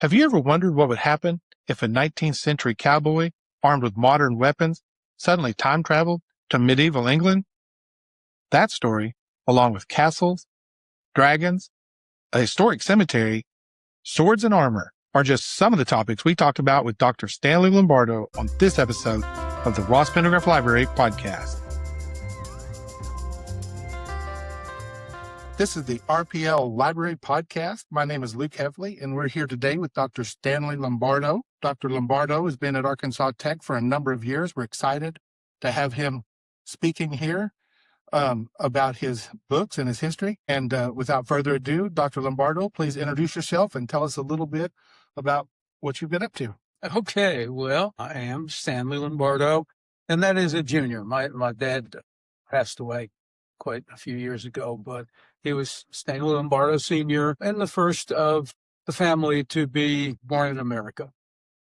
Have you ever wondered what would happen if a 19th century cowboy, armed with modern weapons, suddenly time traveled to medieval England? That story, along with castles, dragons, a historic cemetery, swords and armor, are just some of the topics we talked about with Dr. Stanley Lombardo on this episode of the Ross Pendergraft Library Podcast. This is the RPL Library Podcast. My name is Luke Heffley, and we're here today with Dr. Stanley Lombardo. Dr. Lombardo has been at Arkansas Tech for a number of years. We're excited to have him speaking here about his books and his history. And without further ado, Dr. Lombardo, please introduce yourself and tell us a little bit about what you've been up to. Okay, well, I am Stanley Lombardo, and that is a junior. My dad passed away quite a few years ago, but he was Stanley Lombardo Sr. and the first of the family to be born in America.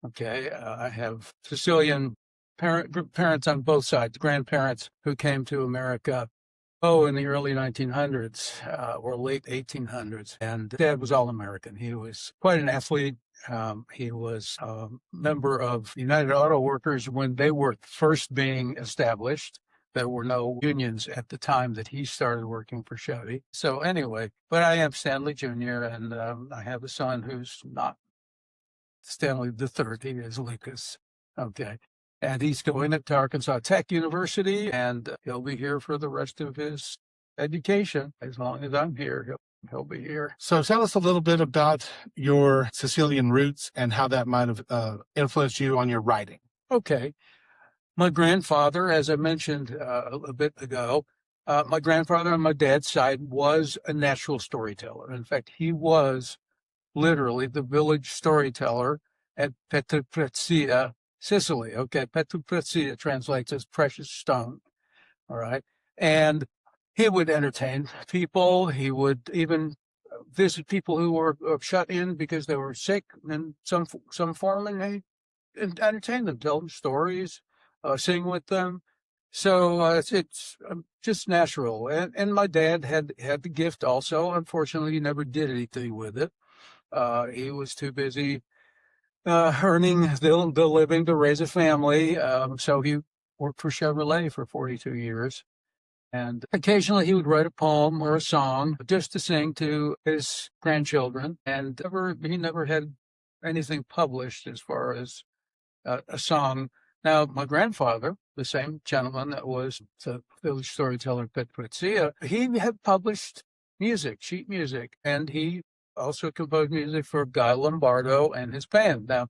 Okay, I have Sicilian parents on both sides, grandparents who came to America, in the early 1900s or late 1800s. And Dad was all-American. He was quite an athlete. He was a member of United Auto Workers when they were first being established. There were no unions at the time that he started working for Chevy. So anyway, but I am Stanley Jr., and I have a son who's not Stanley the Third. He is Lucas. Okay. And he's going to Arkansas Tech University, and he'll be here for the rest of his education. As long as I'm here, he'll be here. So tell us a little bit about your Sicilian roots and how that might have influenced you on your writing. Okay. My grandfather, as I mentioned a bit ago, my grandfather on my dad's side was a natural storyteller. In fact, he was literally the village storyteller at Petruccia, Sicily. Okay, Petruccia translates as precious stone. All right. And he would entertain people. He would even visit people who were shut in because they were sick in some form, and he entertained them, tell them stories, sing with them. So it's just natural. And my dad had the gift also. Unfortunately, he never did anything with it. He was too busy earning the living to raise a family. So he worked for Chevrolet for 42 years. And occasionally he would write a poem or a song just to sing to his grandchildren. And he never had anything published as far as a song. Now, my grandfather, the same gentleman that was the village storyteller at Petruccia, he had published music, sheet music, and he also composed music for Guy Lombardo and his band. Now,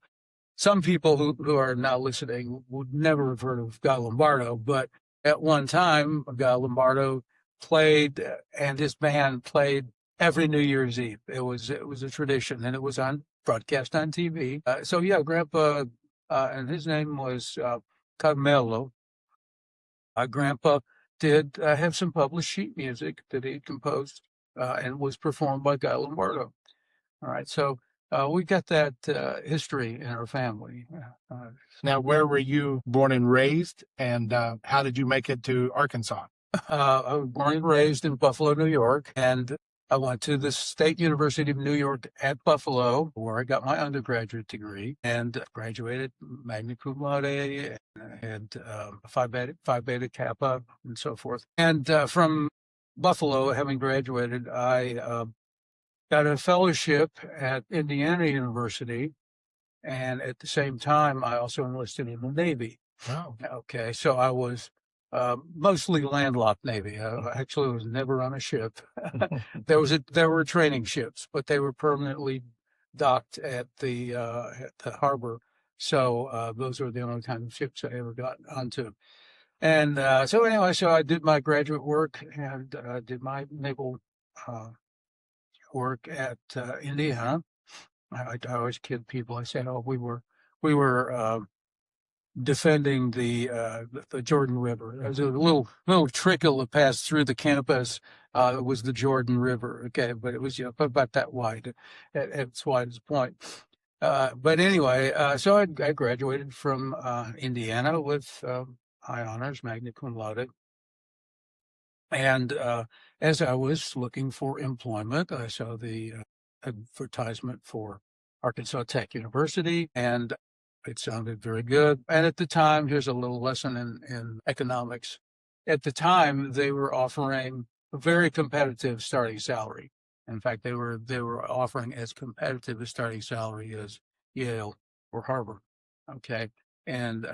some people who are now listening would never have heard of Guy Lombardo, but at one time, Guy Lombardo played, and his band played every New Year's Eve. It was a tradition, and it was broadcast on TV. So yeah, Grandpa, and his name was Carmelo. Grandpa did have some published sheet music that he composed and was performed by Guy Lombardo. All right, so we got that history in our family. Now, where were you born and raised, and how did you make it to Arkansas? I was born and raised in Buffalo, New York, and I went to the State University of New York at Buffalo, where I got my undergraduate degree and graduated magna cum laude, and had Phi Beta Kappa, and so forth. And from Buffalo, having graduated, I got a fellowship at Indiana University, and at the same time, I also enlisted in the Navy. Wow. Okay, so I was mostly landlocked Navy. I actually was never on a ship. There were training ships, but they were permanently docked at the harbor. So those were the only kind of ships I ever got onto. And so I did my graduate work and did my naval work at Indiana. I always kid people. I said, we were defending the Jordan River. There was a little trickle that passed through the campus. It was the Jordan River, okay, but it was about that wide, at its widest point. But anyway, so I graduated from Indiana with high honors, magna cum laude. And as I was looking for employment, I saw the advertisement for Arkansas Tech University, and it sounded very good. And at the time, here's a little lesson in economics. At the time, they were offering a very competitive starting salary. In fact, they were offering as competitive a starting salary as Yale or Harvard. Okay. And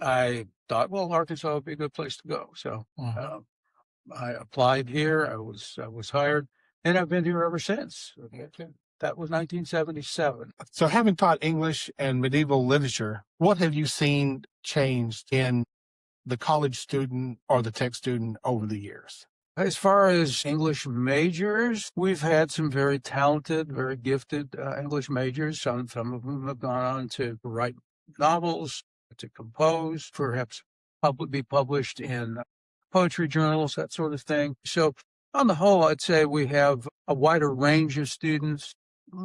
I thought, well, Arkansas would be a good place to go. So I applied here. I was hired, and I've been here ever since. Okay. That was 1977. So having taught English and medieval literature, what have you seen changed in the college student or the tech student over the years? As far as English majors, we've had some very talented, very gifted English majors. Some of them have gone on to write novels, to compose, perhaps be published in poetry journals, that sort of thing. So on the whole, I'd say we have a wider range of students.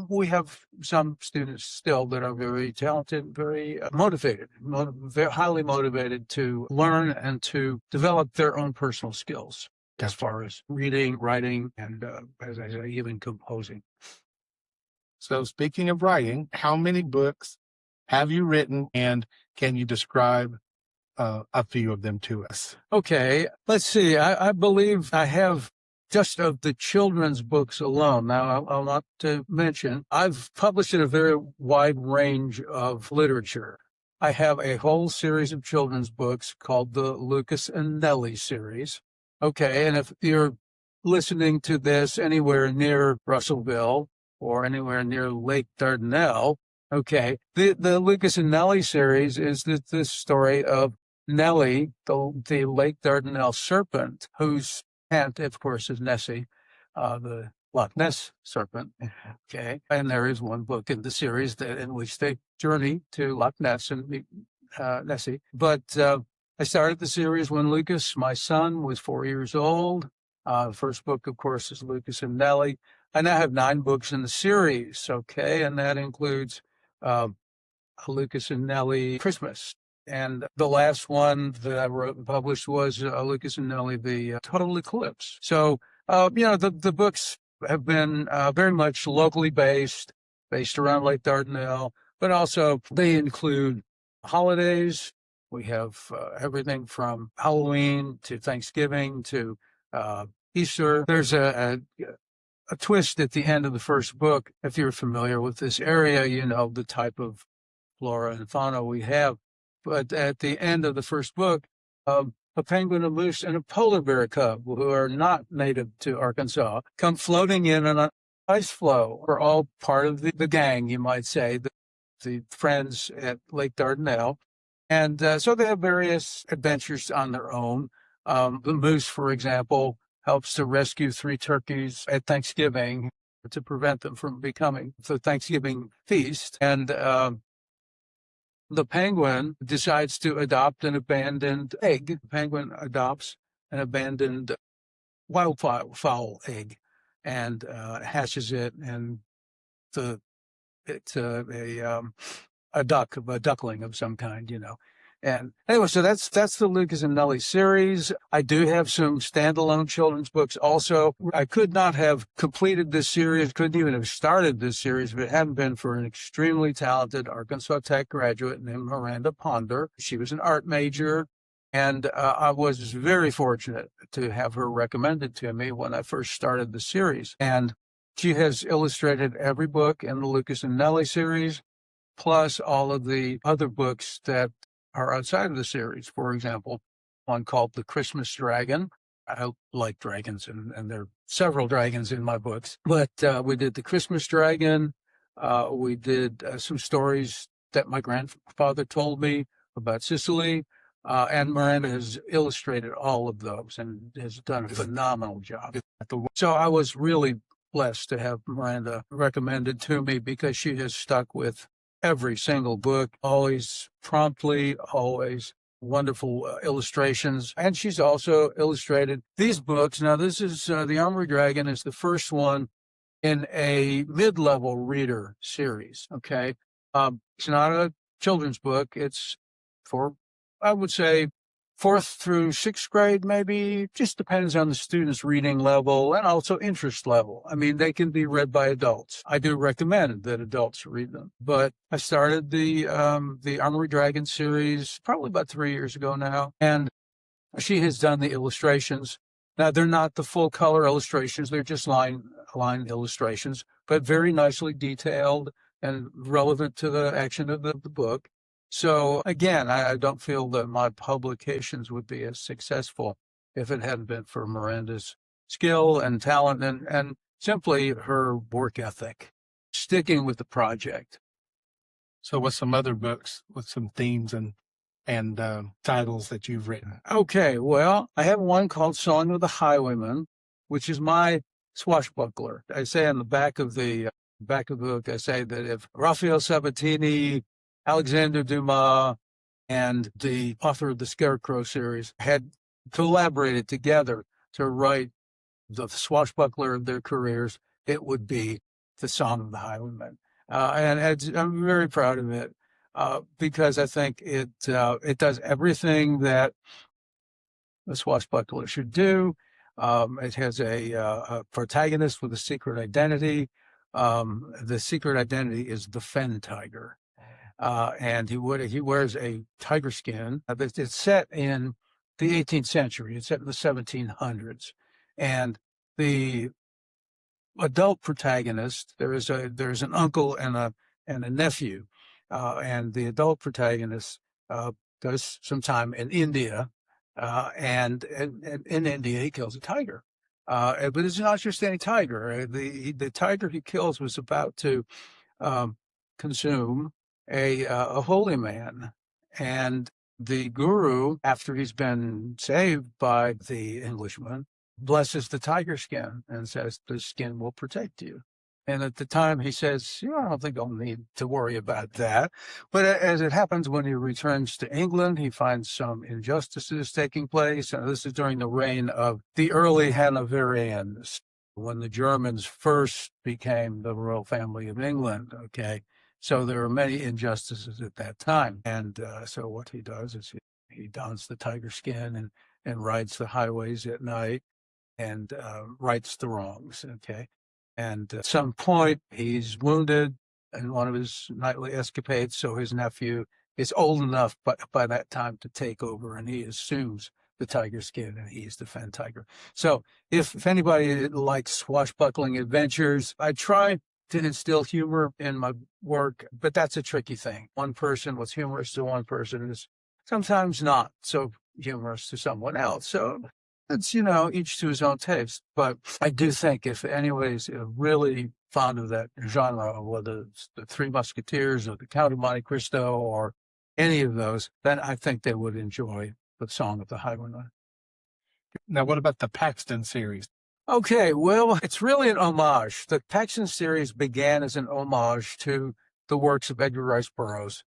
We have some students still that are very talented, very motivated, very highly motivated to learn and to develop their own personal skills as far as reading, writing, and as I say, even composing. So speaking of writing, how many books have you written, and can you describe a few of them to us? Okay, let's see. I believe I have just of the children's books alone. Now, I'll not to mention, I've published in a very wide range of literature. I have a whole series of children's books called the Lucas and Nellie series. Okay, and if you're listening to this anywhere near Russellville or anywhere near Lake Dardanelle, okay, the Lucas and Nellie series is the story of Nellie, the Lake Dardanelle serpent, whose aunt, of course, is Nessie, the Loch Ness serpent. Okay, and there is one book in the series in which they journey to Loch Ness and meet Nessie. But I started the series when Lucas, my son, was 4 years old. The first book, of course, is Lucas and Nellie. I now have 9 books in the series. Okay, and that includes Lucas and Nellie Christmas. And the last one that I wrote and published was Lucas and Nellie, the Total Eclipse. So, the books have been very much locally based around Lake Dardanelle, but also they include holidays. We have everything from Halloween to Thanksgiving to Easter. There's a twist at the end of the first book. If you're familiar with this area, you know the type of flora and fauna we have. But at the end of the first book, a penguin, a moose, and a polar bear cub, who are not native to Arkansas, come floating in on an ice floe. We're all part of the gang, you might say, the friends at Lake Dardanelle. And so they have various adventures on their own. The moose, for example, helps to rescue 3 turkeys at Thanksgiving to prevent them from becoming the Thanksgiving feast. And the penguin decides to adopt an abandoned egg. The penguin adopts an abandoned wildfowl egg and hatches it, and it's a duckling of some kind, you know. And anyway, so that's the Lucas and Nellie series. I do have some standalone children's books also. I could not have completed this series, couldn't even have started this series if it hadn't been for an extremely talented Arkansas Tech graduate named Miranda Ponder. She was an art major, and I was very fortunate to have her recommended to me when I first started the series. And she has illustrated every book in the Lucas and Nellie series, plus all of the other books that are outside of the series. For example, one called The Christmas Dragon. I like dragons, and there are several dragons in my books. But we did The Christmas Dragon. We did some stories that my grandfather told me about Sicily. And Miranda has illustrated all of those and has done a phenomenal job. So I was really blessed to have Miranda recommended to me because she has stuck with every single book, always promptly, always wonderful illustrations. And she's also illustrated these books. Now, this is The Armory Dragon is the first one in a mid-level reader series, okay? It's not a children's book. It's for, I would say, fourth through sixth grade, maybe. Just depends on the student's reading level and also interest level. I mean, they can be read by adults. I do recommend that adults read them. But I started the Armory Dragon series probably about 3 years ago now, and she has done the illustrations. Now, they're not the full color illustrations. They're just line illustrations, but very nicely detailed and relevant to the action of the book. So again, I don't feel that my publications would be as successful if it hadn't been for Miranda's skill and talent and simply her work ethic, sticking with the project. So what's some other books with some themes and titles that you've written? Okay, well, I have one called Song of the Highwayman, which is my swashbuckler. I say on the back of the book, I say that if Raphael Sabatini, Alexander Dumas, and the author of the Scarecrow series had collaborated together to write the swashbuckler of their careers, it would be the Song of the Highwayman. And I'm very proud of it because I think it does everything that the swashbuckler should do. It has a protagonist with a secret identity. The secret identity is the fen tiger. And he wears a tiger skin. It's set in the 18th century. It's set in the 1700s. And the adult protagonist, there's an uncle and a nephew. And the adult protagonist goes some time in India. And in India, he kills a tiger. But it's not just any tiger. The tiger he kills was about to consume a holy man. And the guru, after he's been saved by the Englishman, blesses the tiger skin and says, the skin will protect you. And at the time he says, I don't think I'll need to worry about that. But as it happens, when he returns to England, he finds some injustices taking place. And this is during the reign of the early Hanoverians, when the Germans first became the royal family of England. Okay. So there are many injustices at that time. And so what he does is he dons the tiger skin and rides the highways at night and rights the wrongs. Okay. And at some point, he's wounded in one of his nightly escapades. So his nephew is old enough by that time to take over, and he assumes the tiger skin, and he's the fen tiger. So if anybody likes swashbuckling adventures, I try to instill humor in my work, but that's a tricky thing. One person, what's humorous to one person is sometimes not so humorous to someone else. So it's, each to his own taste. But I do think if anybody's really fond of that genre, whether it's the Three Musketeers or the Count of Monte Cristo or any of those, then I think they would enjoy the Song of the Highwayman. Now, what about the Paxton series? Okay, well, it's really an homage. The Paxton series began as an homage to the works of Edgar Rice Burroughs.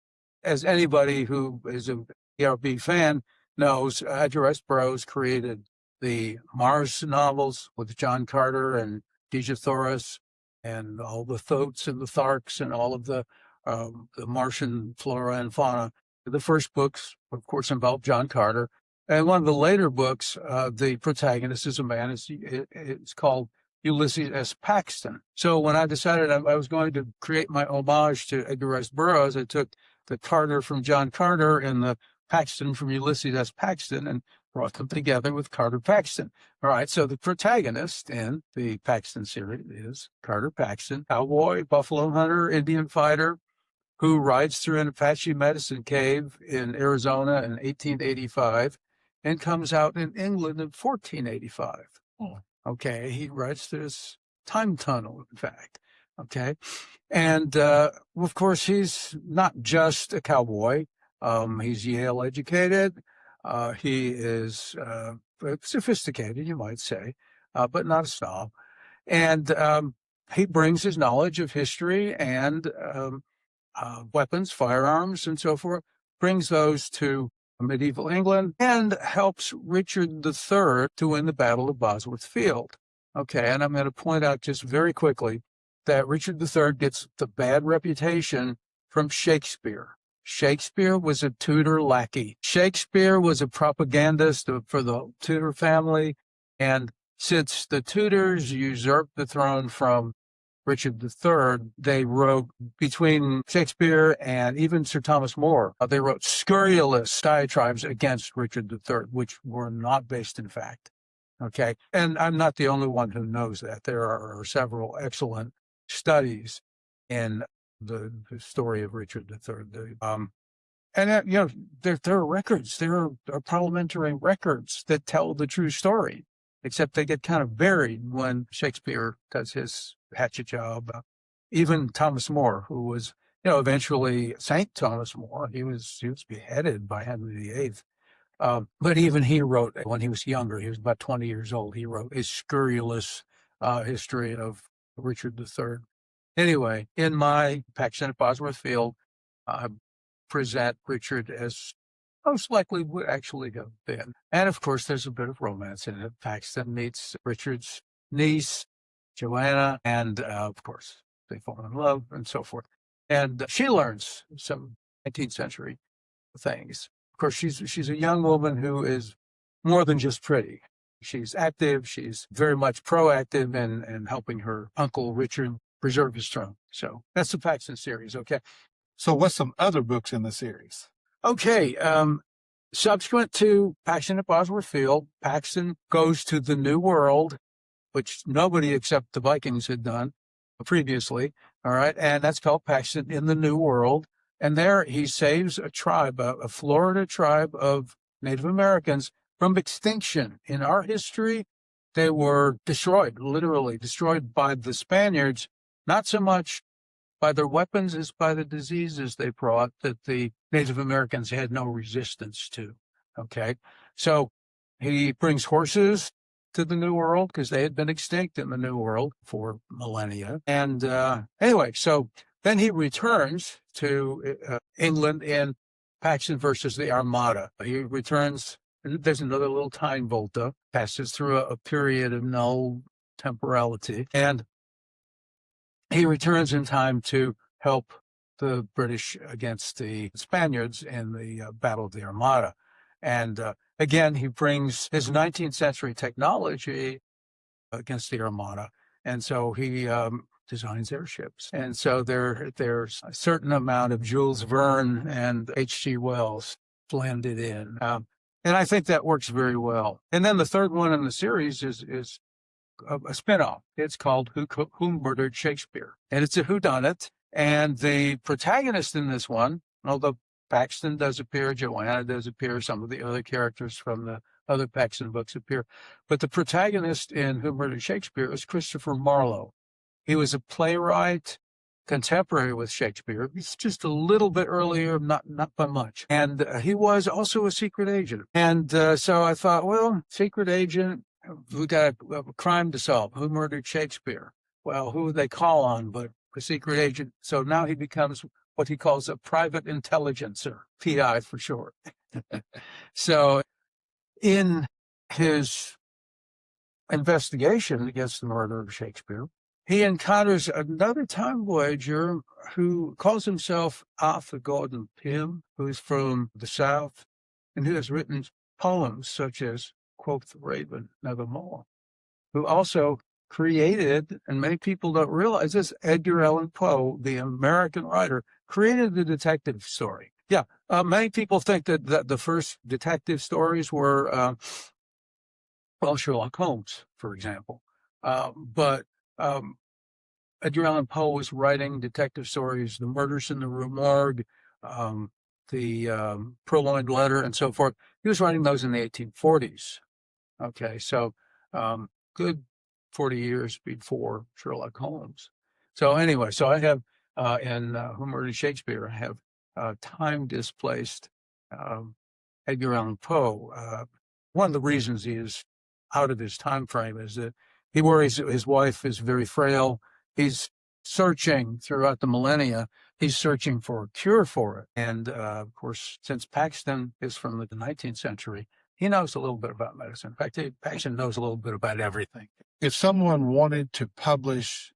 As anybody who is a ERB fan knows, Edgar Rice Burroughs created the Mars novels with John Carter and Dejah Thoris and all the Thoats and the Tharks and all of the Martian flora and fauna. The first books, of course, involved John Carter. And one of the later books, the protagonist is a man. It's called Ulysses S. Paxton. So when I decided I was going to create my homage to Edgar Rice Burroughs, I took the Carter from John Carter and the Paxton from Ulysses S. Paxton and brought them together with Carter Paxton. All right, so the protagonist in the Paxton series is Carter Paxton, cowboy, buffalo hunter, Indian fighter, who rides through an Apache medicine cave in Arizona in 1885 and comes out in England in 1485. Okay, he rides through this time tunnel, in fact. Okay, and of course, he's not just a cowboy. He's Yale educated. He is sophisticated, you might say, but not a snob. And he brings his knowledge of history and weapons, firearms, and so forth, brings those to medieval England and helps Richard III to win the Battle of Bosworth Field. Okay, and I'm going to point out just very quickly that Richard III gets the bad reputation from Shakespeare. Shakespeare was a Tudor lackey. Shakespeare was a propagandist for the Tudor family. And since the Tudors usurped the throne from Richard III, they wrote, between Shakespeare and even Sir Thomas More, they wrote scurrilous diatribes against Richard III, which were not based in fact. Okay. And I'm not the only one who knows that. There are several excellent studies in the story of Richard III. There are records, there are parliamentary records that tell the true story, except they get kind of buried when Shakespeare does his hatchet job. Even Thomas More, who was, eventually Saint Thomas More, he was beheaded by Henry VIII. But even he wrote, when he was younger, he was about 20 years old, he wrote a scurrilous history of Richard III. Anyway, in my Paxton at Bosworth Field, I present Richard as most likely would actually have been. And of course, there's a bit of romance in it. Paxton meets Richard's niece, Joanna, and of course, they fall in love and so forth. And she learns some 19th century things. Of course, she's a young woman who is more than just pretty. She's active. She's very much proactive in helping her uncle Richard preserve his throne. So that's the Paxton series. Okay. So what's some other books in the series? Okay. Subsequent to Paxton at Bosworth Field, Paxton goes to the New World, which nobody except the Vikings had done previously. All right. And that's called Paxton in the New World. And there he saves a tribe, a Florida tribe of Native Americans from extinction. In our history, they were destroyed, literally destroyed by the Spaniards, not so much by their weapons as by the diseases they brought that the Native Americans had no resistance to. Okay. So he brings horses to the New World because they had been extinct in the New World for millennia. And anyway, so then he returns to England in Paxton versus the Armada. He returns, there's another little time volta, passes through a period of null temporality, and he returns in time to help the British against the Spaniards in the Battle of the Armada. And again, he brings his 19th century technology against the Armada. And so he designs airships. And so there's a certain amount of Jules Verne and H.G. Wells blended in. And I think that works very well. And then the third one in the series is a spinoff. It's called Who Murdered Shakespeare? And it's a whodunit. And the protagonist in this one, although Paxton does appear, Joanna does appear, some of the other characters from the other Paxton books appear, but the protagonist in Who Murdered Shakespeare is Christopher Marlowe. He was a playwright, contemporary with Shakespeare. He's just a little bit earlier, not by much. And he was also a secret agent. And so I thought, well, secret agent, we got a crime to solve. Who murdered Shakespeare? Well, who would they call on but a secret agent? So now he becomes what he calls a private intelligencer, PI for short. So in his investigation against the murder of Shakespeare, he encounters another time voyager who calls himself Arthur Gordon Pym, who's from the South and who has written poems such as Quoth the Raven Nevermore, who also created, and many people don't realize this, Edgar Allan Poe, the American writer, created the detective story. Yeah, many people think that the first detective stories were, Sherlock Holmes, for example. But Edgar Allan Poe was writing detective stories, The Murders in the Rue Morgue, the Purloined Letter, and so forth. He was writing those in the 1840s. Okay, so good 40 years before Sherlock Holmes. So anyway, so I have in Who Murdered Shakespeare, I have time-displaced Edgar Allan Poe. One of the reasons he is out of his time frame is that he worries that his wife is very frail. He's searching throughout the millennia. He's searching for a cure for it. And of course, since Paxton is from the 19th century, he knows a little bit about medicine. In fact, Paxton knows a little bit about everything. If someone wanted to publish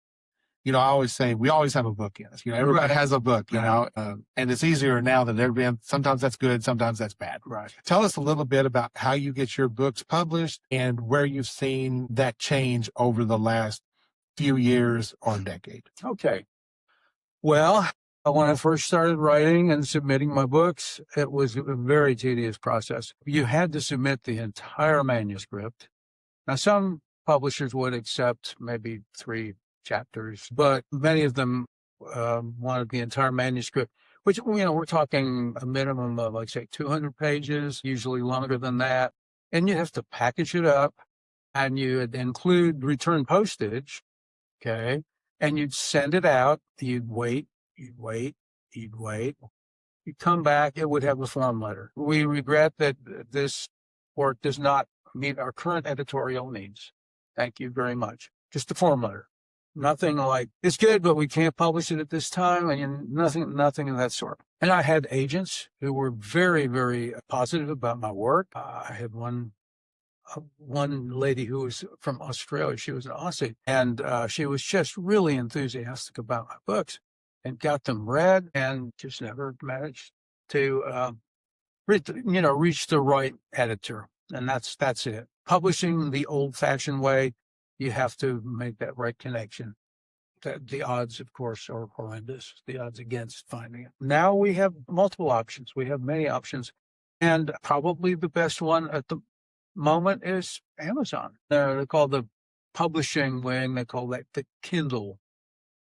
I always say we always have a book in us. Everybody has a book, and it's easier now than ever been. Sometimes that's good, sometimes that's bad. Right. Tell us a little bit about how you get your books published and where you've seen that change over the last few years or decade. Okay. Well, when I first started writing and submitting my books, it was a very tedious process. You had to submit the entire manuscript. Now, some publishers would accept maybe 3 chapters, but many of them wanted the entire manuscript, which, we're talking a minimum of, like, say, 200 pages, usually longer than that. And you have to package it up, and you'd include return postage, okay? And you'd send it out. You'd wait. You'd come back. It would have a form letter. We regret that this work does not meet our current editorial needs. Thank you very much. Just a form letter. Nothing like, it's good, but we can't publish it at this time, and nothing of that sort. And I had agents who were very, very positive about my work. I had one lady who was from Australia. She was an Aussie, and she was just really enthusiastic about my books and got them read, and just never managed to reach the right editor. And that's it. Publishing the old-fashioned way, you have to make that right connection. The odds, of course, are horrendous, the odds against finding it. Now we have multiple options. We have many options. And probably the best one at the moment is Amazon. They're called the publishing wing. They call that the Kindle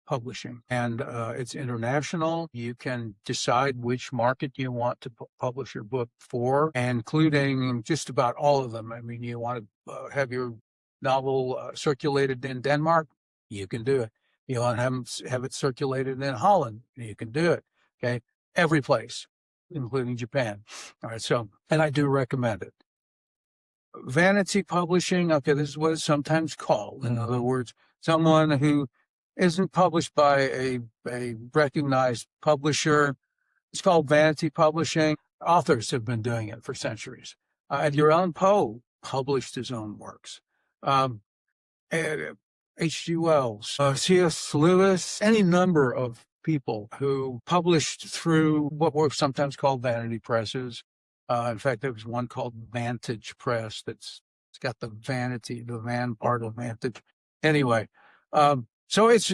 publishing. And it's international. You can decide which market you want to publish your book for, including just about all of them. I mean, you want to have your novel circulated in Denmark, you can do it. You want to have it circulated in Holland, you can do it. Okay, every place, including Japan. All right, so, and I do recommend it. Vanity publishing, okay, this is what it's sometimes called. In other words, someone who isn't published by a recognized publisher. It's called vanity publishing. Authors have been doing it for centuries. Edgar Allan Poe published his own works. H.G. Wells, C.S. Lewis, any number of people who published through what were sometimes called vanity presses. In fact, there was one called Vantage Press it's got the vanity, the van part of Vantage. Anyway, so it's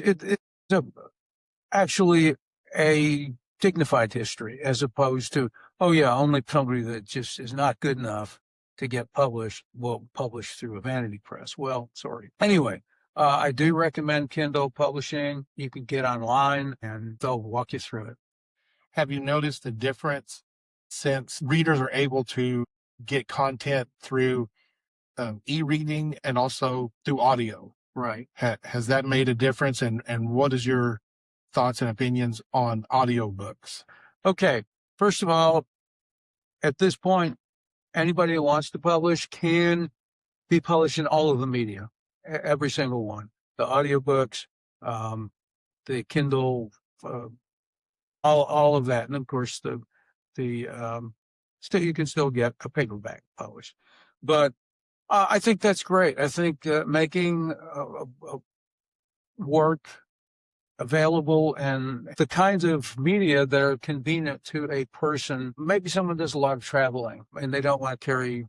actually a dignified history, as opposed to, only somebody that just is not good enough to get published will publish through a vanity press. Well, sorry. Anyway, I do recommend Kindle publishing. You can get online and they'll walk you through it. Have you noticed the difference since readers are able to get content through e-reading and also through audio? Right. Has that made a difference? And what is your thoughts and opinions on audiobooks? Okay. First of all, at this point, anybody who wants to publish can be published in all of the media, every single one. The audiobooks, the Kindle, all of that. And of course, still you can still get a paperback published. But I think that's great. I think making work available and the kinds of media that are convenient to a person. Maybe someone does a lot of traveling and they don't want to carry,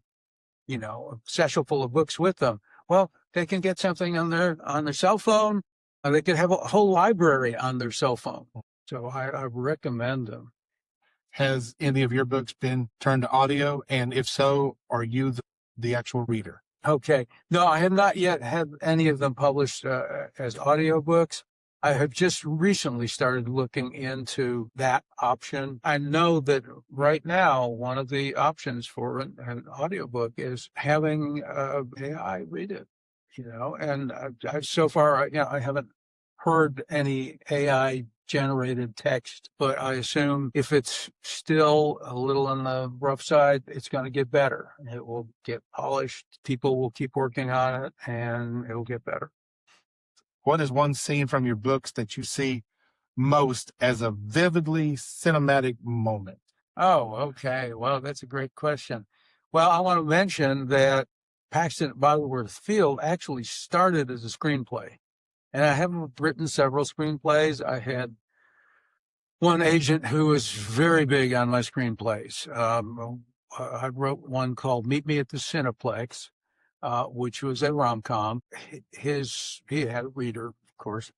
a satchel full of books with them. Well, they can get something on their cell phone. They could have a whole library on their cell phone. So I recommend them. Has any of your books been turned to audio? And if so, are you the actual reader? Okay. No, I have not yet had any of them published as audiobooks. I have just recently started looking into that option. I know that right now, one of the options for an audiobook is having AI read it, and so far, I haven't heard any AI generated text, but I assume if it's still a little on the rough side, it's going to get better. It will get polished. People will keep working on it and it'll get better. What is one scene from your books that you see most as a vividly cinematic moment? Oh, okay. Well, that's a great question. Well, I want to mention that Paxton at Bottleworth Field actually started as a screenplay. And I have written several screenplays. I had one agent who was very big on my screenplays. I wrote one called Meet Me at the Cineplex, which was a rom-com. He had a reader, of course,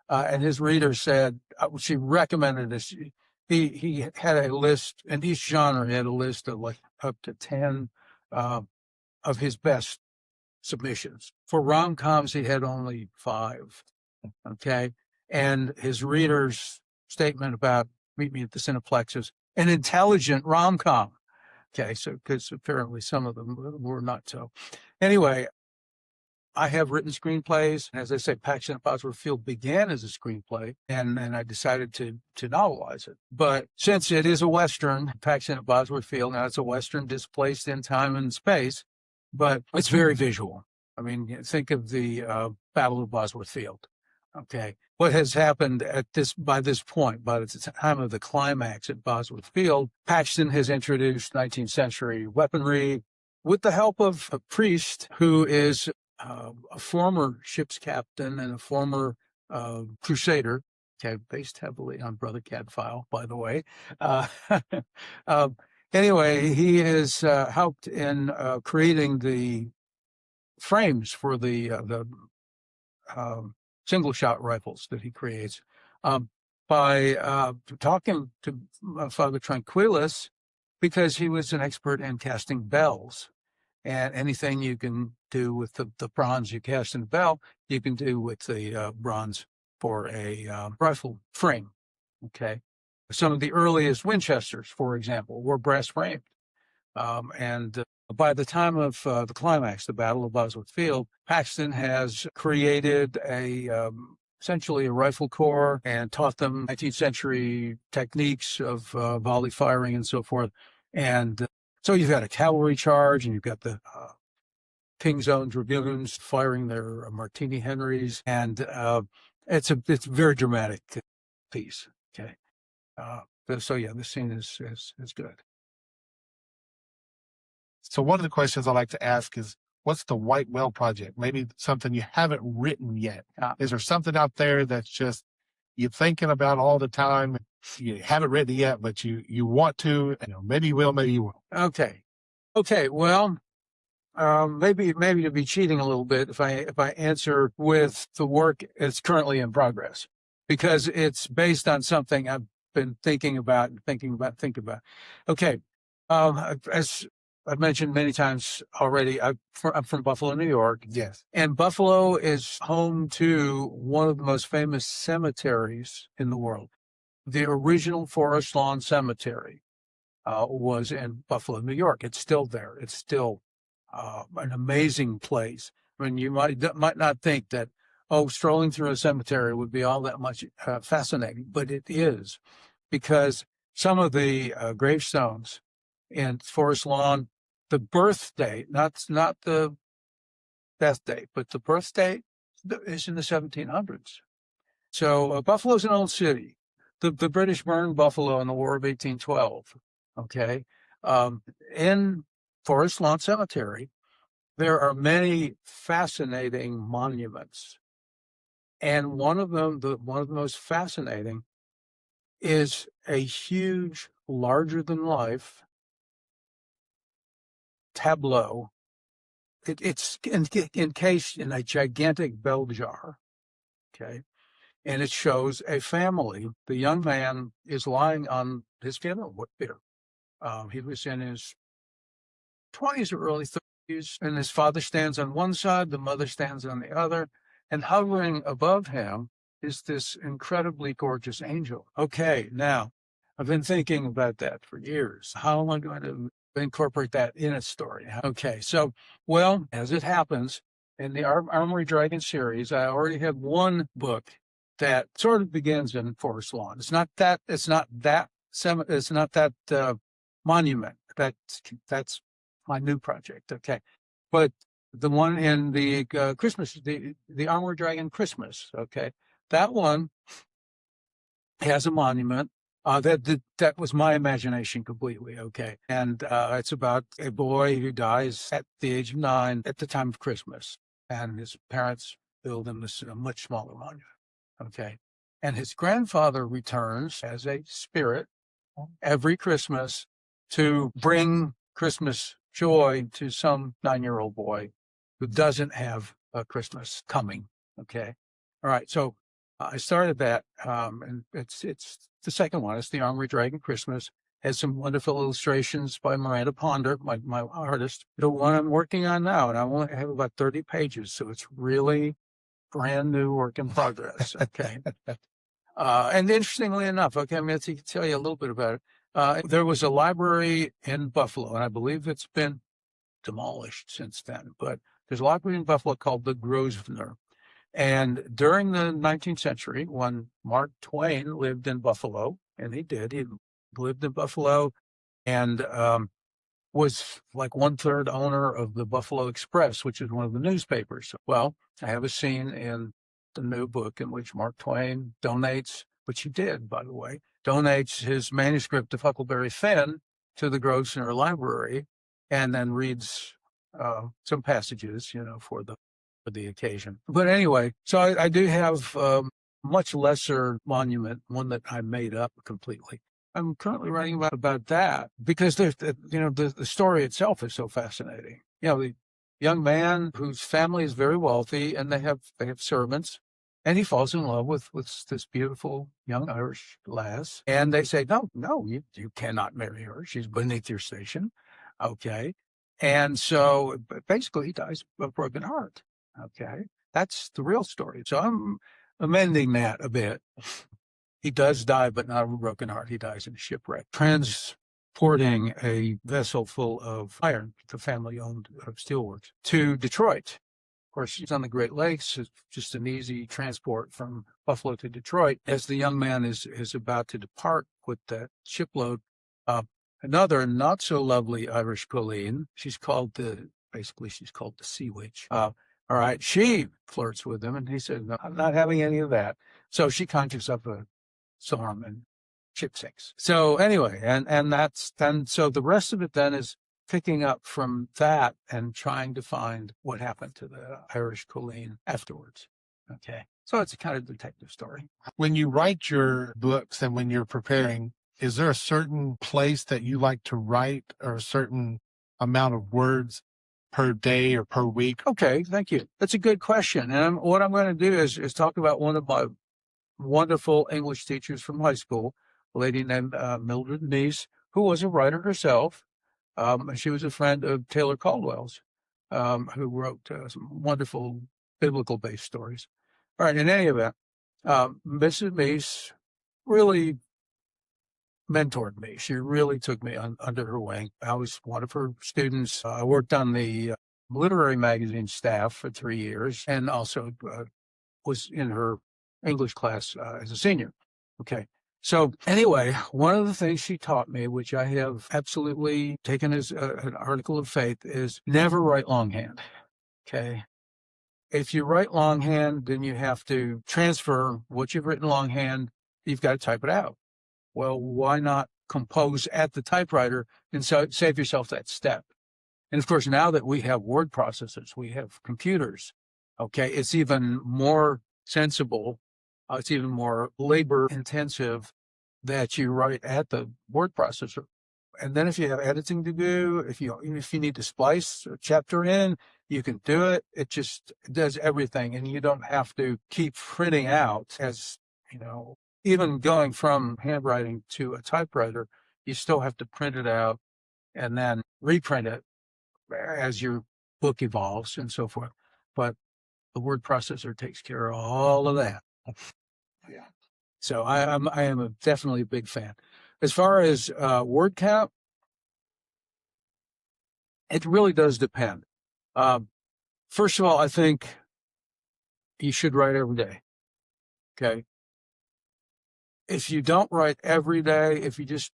and his reader said, she recommended this. He had a list, in each genre, he had a list of like up to 10 of his best submissions. For rom-coms, he had only 5. Okay. And his reader's statement about Meet Me at the Cineplex is an intelligent rom-com. Okay. So, because apparently some of them were not so. Anyway, I have written screenplays. As I say, Paxton at Bosworth Field began as a screenplay, and I decided to novelize it. But since it is a Western, Paxton at Bosworth Field, now it's a Western displaced in time and space, but it's very visual. I mean, think of the Battle of Bosworth Field. Okay. What has happened by this point, by the time of the climax at Bosworth Field, Paxton has introduced 19th century weaponry with the help of a priest who is a former ship's captain and a former crusader, okay, based heavily on Brother Cadfael, by the way. Anyway, he has helped in creating the frames for the single-shot rifles that he creates by talking to Father Tranquillus, because he was an expert in casting bells. And anything you can do with the bronze you cast in a bell, you can do with the bronze for a rifle frame. Okay. Some of the earliest Winchesters, for example, were brass framed. And by the time of the climax, the Battle of Bosworth Field, Paxton has created essentially a rifle corps and taught them 19th century techniques of volley firing and so forth. And so you've got a cavalry charge, and you've got the King's Own Dragoons firing their Martini Henrys, and it's a very dramatic piece. Okay, so yeah, this scene is good. So one of the questions I like to ask is, what's the White Whale Project? Maybe something you haven't written yet. Is there something out there that's just you're thinking about all the time? You haven't written it yet, but you want to. Maybe you will, maybe you won't. Okay. Well, maybe to be cheating a little bit if I answer with the work that's currently in progress, because it's based on something I've been thinking about. Okay. As I've mentioned many times already, I'm from Buffalo, New York. Yes. And Buffalo is home to one of the most famous cemeteries in the world. The original Forest Lawn Cemetery was in Buffalo, New York. It's still there. It's still an amazing place. I mean, you might not think that, strolling through a cemetery would be all that much fascinating, but it is, because some of the gravestones in Forest Lawn, the birth date, not the death date, but the birth date is in the 1700s. So Buffalo's an old city. The British burned Buffalo in the War of 1812. Okay. In Forest Lawn Cemetery, there are many fascinating monuments. And one of the most fascinating is a huge, larger than life tableau. It's encased in a gigantic bell jar. Okay. And it shows a family. The young man is lying on his funeral bier. He was in his 20s or early 30s, and his father stands on one side, the mother stands on the other, and hovering above him is this incredibly gorgeous angel. Okay, now, I've been thinking about that for years. How am I going to incorporate that in a story? Okay, so, well, as it happens, in the Armory Dragon series, I already have one book that sort of begins in Forest Lawn. It's not that monument. That's my new project. Okay. But the one in the Christmas, the Armored Dragon Christmas. Okay. That one has a monument. That was my imagination completely. Okay. And it's about a boy who dies at the age of 9 at the time of Christmas. And his parents build him a much smaller monument. Okay. And his grandfather returns as a spirit every Christmas to bring Christmas joy to some 9-year-old boy who doesn't have a Christmas coming. Okay. All right. So I started that, and it's the second one. It's the Armory Dragon Christmas. Has some wonderful illustrations by Miranda Ponder, my artist. The one I'm working on now, and I only have about 30 pages, so it's really brand new work in progress. Okay. And interestingly enough, okay, I mean, I can tell you a little bit about it. There was a library in Buffalo, and I believe it's been demolished since then, but there's a library in Buffalo called the Grosvenor. And during the 19th century, when Mark Twain lived in Buffalo, and he lived in Buffalo and was like 1/3 owner of the Buffalo Express, which is one of the newspapers. Well, I have a scene in the new book in which Mark Twain donates, which he did, by the way, donates his manuscript of Huckleberry Finn to the Grosvenor Library, and then reads some passages, for the occasion. But anyway, so I do have much lesser monument, one that I made up completely. I'm currently writing about that because the story itself is so fascinating. The young man whose family is very wealthy and they have servants, and he falls in love with this beautiful young Irish lass, and they say, no, you cannot marry her. She's beneath your station. Okay. And so basically he dies of a broken heart. Okay. That's the real story. So I'm amending that a bit. He does die, but not of a broken heart. He dies in a shipwreck, transporting a vessel full of iron, the family-owned steelworks, to Detroit. Of course, he's on the Great Lakes. It's just an easy transport from Buffalo to Detroit. As the young man is about to depart with that shipload, another not so lovely Irish colleen, she's called the Sea Witch. All right, she flirts with him, and he says, no, I'm not having any of that. So she conjures up a storm and ship sinks. So anyway, and that's then, so the rest of it then is picking up from that and trying to find what happened to the Irish colleen afterwards. Okay. So it's a kind of detective story. When you write your books and when you're preparing, is there a certain place that you like to write or a certain amount of words per day or per week? Okay. Thank you. That's a good question. And what I'm going to do is talk about one of my wonderful English teachers from high school, a lady named Mildred Neese, who was a writer herself. She was a friend of Taylor Caldwell's, who wrote some wonderful biblical-based stories. All right, in any event, Mrs. Neese really mentored me. She really took me under her wing. I was one of her students. I worked on the literary magazine staff for 3 years and also was in her English class as a senior. Okay. So anyway, one of the things she taught me, which I have absolutely taken as an article of faith, is never write longhand. Okay. If you write longhand, then you have to transfer what you've written longhand. You've got to type it out. Well, why not compose at the typewriter and save yourself that step? And of course, now that we have word processors, we have computers. Okay. It's even more sensible. It's even more labor intensive that you write at the word processor. And then if you have editing to do, if you need to splice a chapter in, you can do it. It just does everything. And you don't have to keep printing out even going from handwriting to a typewriter, you still have to print it out and then reprint it as your book evolves and so forth. But the word processor takes care of all of that. Yeah. So I am definitely a big fan. As far as word count, it really does depend. First of all, I think you should write every day. Okay. If you don't write every day, if you just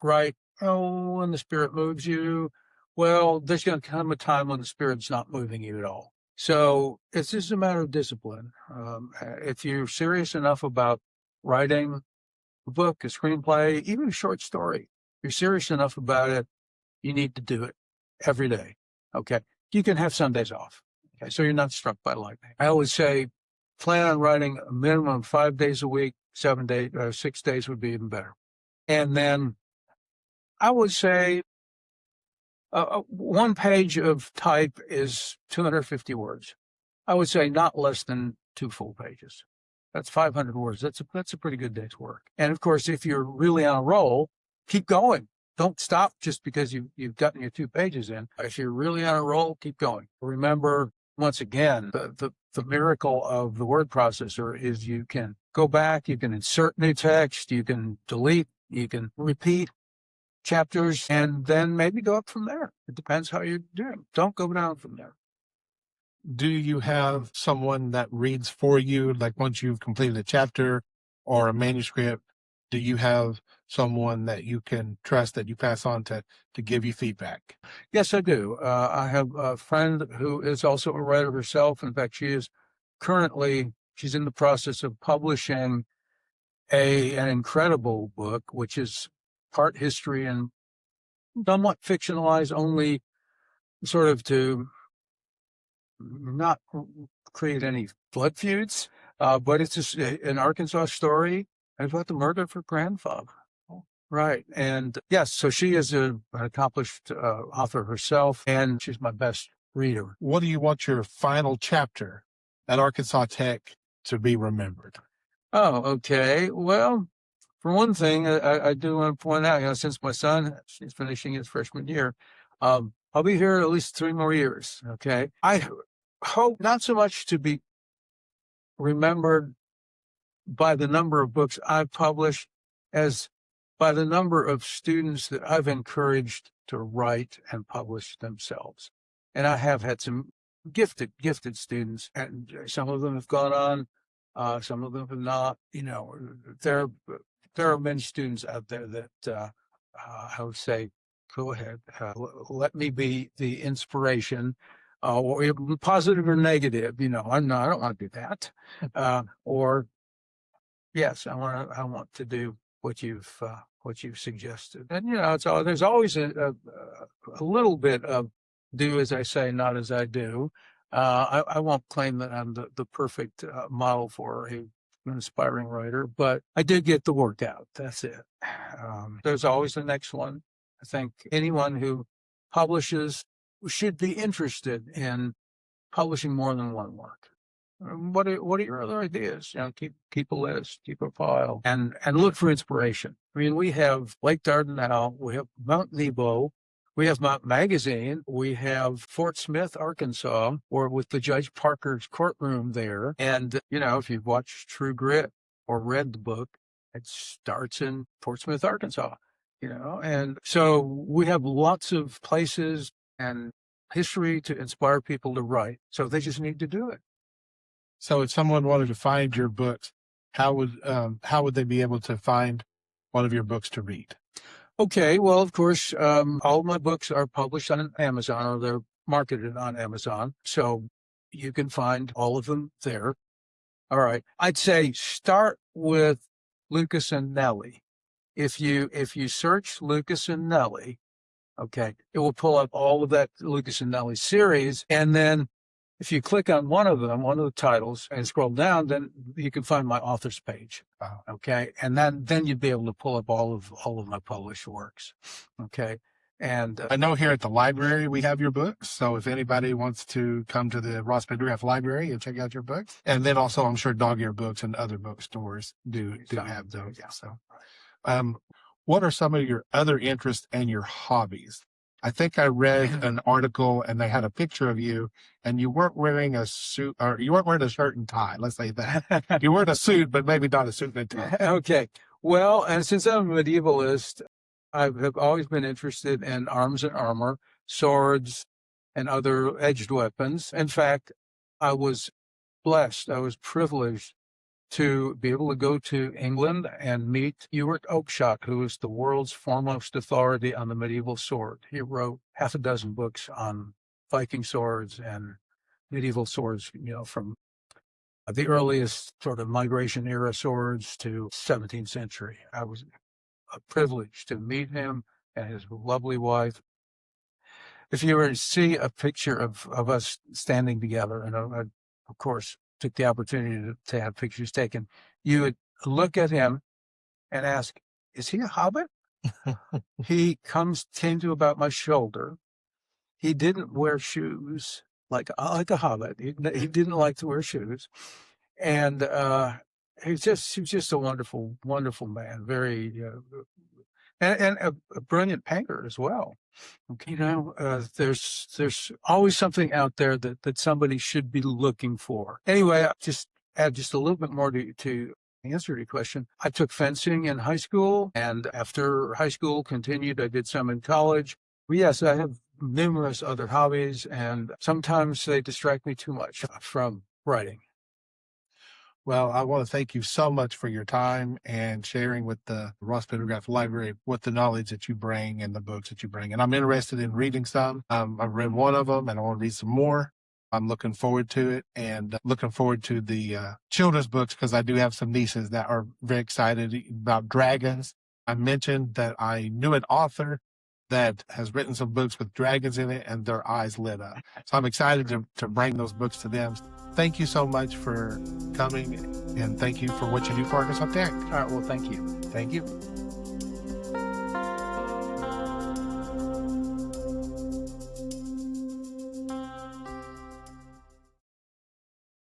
write, when the Spirit moves you, well, there's going to come a time when the Spirit's not moving you at all. So it's just a matter of discipline. If you're serious enough about writing a book, a screenplay, even a short story, you're serious enough about it, you need to do it every day. Okay. You can have Sundays off. Okay, so you're not struck by lightning. I always say, plan on writing a minimum 5 days a week, 7 days, 6 days would be even better. And then I would say 1 page of type is 250 words. I would say not less than 2 full pages. That's 500 words. That's a pretty good day's work. And of course, if you're really on a roll, keep going. Don't stop just because you've gotten your 2 pages in. If you're really on a roll, keep going. Remember, once again, the miracle of the word processor is you can go back, you can insert new text, you can delete, you can repeat chapters, and then maybe go up from there. It depends how you're doing. Don't go down from there. Do you have someone that reads for you, like once you've completed a chapter or a manuscript? Do you have someone that you can trust that you pass on to give you feedback? Yes, I do. I have a friend who is also a writer herself. In fact, she's in the process of publishing an incredible book, which is part history and somewhat fictionalized, only sort of to not create any blood feuds, but it's an Arkansas story about the murder of her grandfather. Right. And yes, so she is an accomplished author herself, and she's my best reader. What do you want your final chapter at Arkansas Tech to be remembered? Oh, okay. Well, for one thing, I do want to point out, since my son is finishing his freshman year, I'll be here at least 3 more years. Okay. I hope not so much to be remembered by the number of books I've published as by the number of students that I've encouraged to write and publish themselves. And I have had some gifted students, and some of them have gone on, some of them have not. There are many students out there that I would say, go ahead, let me be the inspiration, or positive or negative. I don't want to do that. Or yes, I want to do what you've suggested. And there's always a little bit of do as I say, not as I do. I won't claim that I'm the perfect model for an aspiring writer, but I did get the work out. That's it. There's always the next one. I think anyone who publishes should be interested in publishing more than one work. What are your other ideas? Keep a list, keep a file, and look for inspiration. I mean, we have Lake Dardanelle, we have Mount Nebo, we have Mount Magazine, we have Fort Smith, Arkansas, or with the Judge Parker's courtroom there. And, if you've watched True Grit or read the book, it starts in Fort Smith, Arkansas, and so we have lots of places and history to inspire people to write. So they just need to do it. So if someone wanted to find your books, how would they be able to find one of your books to read? Okay, well, of course, all of my books are published on Amazon, or they're marketed on Amazon. So you can find all of them there. All right. I'd say start with Lucas and Nellie. If you search Lucas and Nellie, okay, it will pull up all of that Lucas and Nellie series. And then if you click on one of the titles, and scroll down, then you can find my author's page. Wow. Okay. And then you'd be able to pull up all of my published works. Okay. And I know here at the library we have your books. So if anybody wants to come to the Ross Pendergraft Library and check out your books, and then also I'm sure Dog Ear Books and other bookstores do have those. Yeah. So, what are some of your other interests and your hobbies? I think I read an article and they had a picture of you and you weren't wearing a suit, or you weren't wearing a shirt and tie. Let's say that. You weren't a suit, but maybe not a suit and a tie. Okay. Well, and since I'm a medievalist, I have always been interested in arms and armor, swords, and other edged weapons. In fact, I was blessed, I was privileged to be able to go to England and meet Ewart Oakeshott, who is the world's foremost authority on the medieval sword. He wrote 6 books on Viking swords and medieval swords, from the earliest sort of migration era swords to 17th century. I was privileged to meet him and his lovely wife. if you were to see a picture of us standing together, and I, of course, took the opportunity to have pictures taken, you would look at him and ask, is he a hobbit? He came to about my shoulder. He didn't wear shoes like a hobbit. He didn't like to wear shoes. And he was just a wonderful, wonderful man, very, and a brilliant painter as well. Okay, there's always something out there that somebody should be looking for. Anyway, I'll just add just a little bit more to answer your question. I took fencing in high school, and after high school continued, I did some in college. But yes, I have numerous other hobbies, and sometimes they distract me too much from writing. Well, I want to thank you so much for your time and sharing with the Ross Pendergraft Library with the knowledge that you bring and the books that you bring. And I'm interested in reading some. I've read one of them and I want to read some more. I'm looking forward to it and looking forward to the children's books because I do have some nieces that are very excited about dragons. I mentioned that I knew an author that has written some books with dragons in it and their eyes lit up. So I'm excited to bring those books to them. Thank you so much for coming and thank you for what you do for Arkansas Tech. All right. Well, thank you. Thank you.